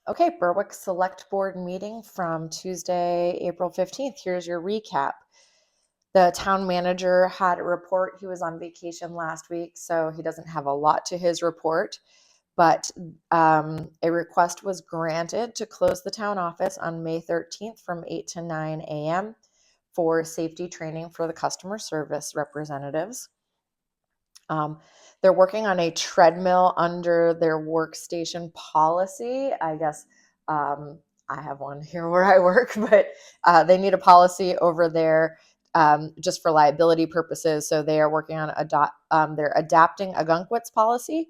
Okay, Berwick Select Board meeting from Tuesday, April 15th. Here's your recap. The town manager had a report. He was on vacation last week, so he doesn't have a lot to his report, but a request was granted to close the town office on May 13th from 8 to 9 a.m. for safety training for the customer service representatives. They're working on a treadmill under their workstation policy. I guess I have one here where I work, but they need a policy over there just for liability purposes. So they are working on they're adapting a Gunkwitz policy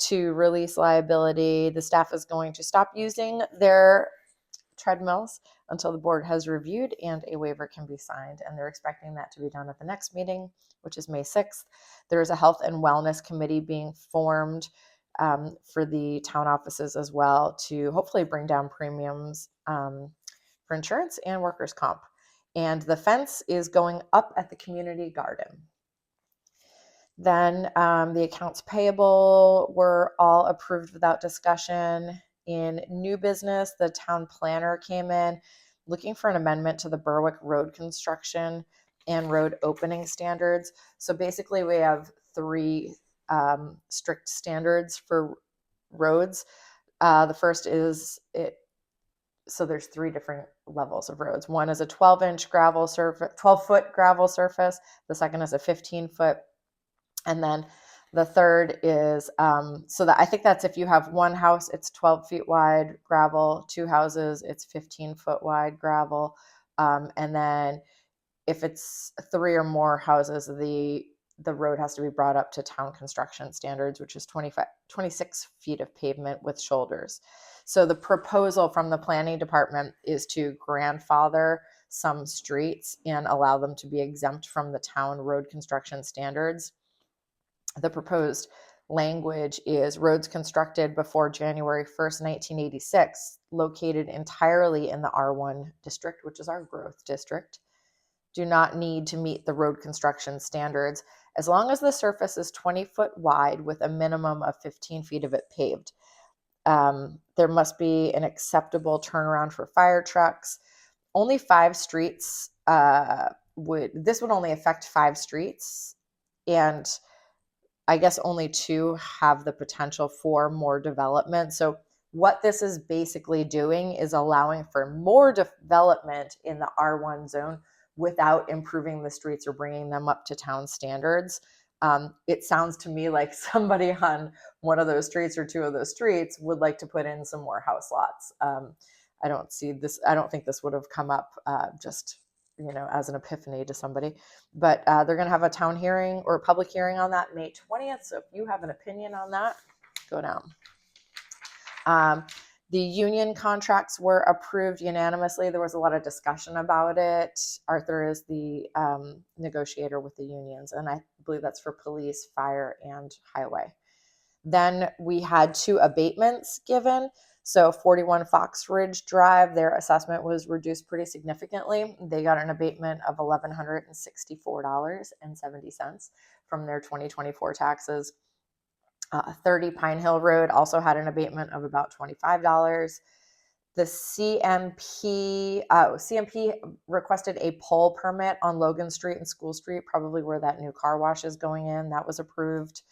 to release liability. The staff is going to stop using their treadmills until the board has reviewed and a waiver can be signed. And they're expecting that to be done at the next meeting, which is May 6th. There's a health and wellness committee being formed for the town offices as well to hopefully bring down premiums for insurance and workers' comp. And the fence is going up at the community garden. Then the accounts payable were all approved without discussion. In new business, the town planner came in looking for an amendment to the Berwick Road Construction and Road Opening Standards. So basically we have three strict standards for roads. The first is so there's three different levels of roads. One is a 12-foot gravel surface. The second is a 15-foot. And then the third is, so that I think that's if you have one house, it's 12 feet wide gravel, two houses, it's 15-foot wide gravel. And then if it's three or more houses, the road has to be brought up to town construction standards, which is 26 feet of pavement with shoulders. So the proposal from the planning department is to grandfather some streets and allow them to be exempt from the town road construction standards. The proposed language is roads constructed before January 1st, 1986, located entirely in the R1 district, which is our growth district, do not need to meet the road construction standards as long as the surface is 20 foot wide with a minimum of 15 feet of it paved. There must be an acceptable turnaround for fire trucks. Only 5 streets would only affect 5 streets, and I guess only 2 have the potential for more development. So what this is basically doing is allowing for more development in the R1 zone without improving the streets or bringing them up to town standards. It sounds to me like somebody on one of those streets or 2 of those streets would like to put in some more house lots. I don't think this would have come up just as an epiphany to somebody, but they're going to have a town hearing or a public hearing on that May 20th. So if you have an opinion on that, go down. The union contracts were approved unanimously. There was a lot of discussion about it. Arthur is the negotiator with the unions, and I believe that's for police, fire, and highway. Then we had 2 abatements given. So 41 Fox Ridge Drive, their assessment was reduced pretty significantly. They got an abatement of $1,164.70 from their 2024 taxes. 30 Pine Hill Road also had an abatement of about $25. The CMP requested a pole permit on Logan Street and School Street, probably where that new car wash is going in. That was approved.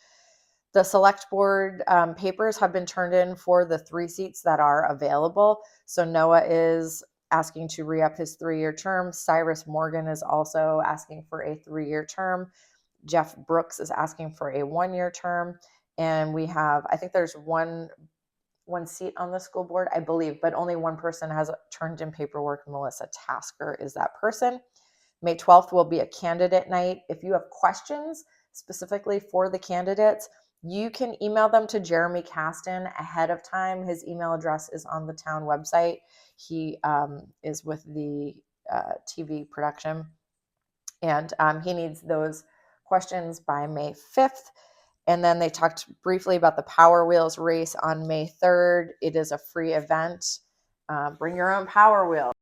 The select board papers have been turned in for the 3 seats that are available. So Noah is asking to re-up his 3-year term. Cyrus Morgan is also asking for a 3-year term. Jeff Brooks is asking for a 1-year term. And we have, I think there's one seat on the school board, I believe, but only one person has turned in paperwork. Melissa Tasker is that person. May 12th will be a candidate night. If you have questions specifically for the candidates, you can email them to Jeremy Caston ahead of time. His email address is on the town website. He is with the TV production, and he needs those questions by May 5th. And then they talked briefly about the Power Wheels race on May 3rd. It is a free event. Bring your own Power Wheel.